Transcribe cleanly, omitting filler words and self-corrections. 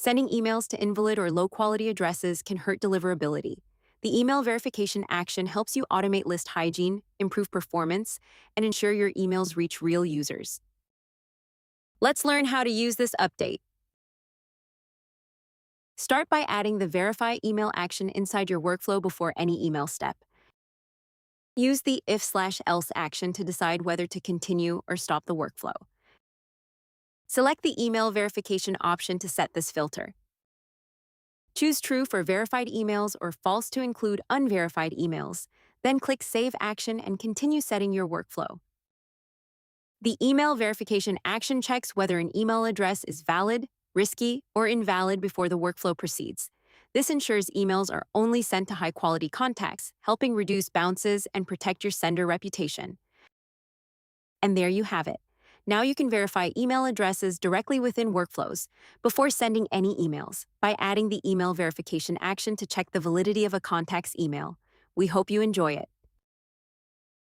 Sending emails to invalid or low-quality addresses can hurt deliverability. The email verification action helps you automate list hygiene, improve performance, and ensure your emails reach real users. Let's learn how to use this update. Start by adding the verify email action inside your workflow before any email step. Use the if/else action to decide whether to continue or stop the workflow. Select the email verification option to set this filter. Choose true for verified emails or false to include unverified emails. Then click Save Action and continue setting your workflow. The email verification action checks whether an email address is valid, risky, or invalid before the workflow proceeds. This ensures emails are only sent to high-quality contacts, helping reduce bounces and protect your sender reputation. And there you have it. Now you can verify email addresses directly within workflows before sending any emails by adding the email verification action to check the validity of a contact's email. We hope you enjoy it.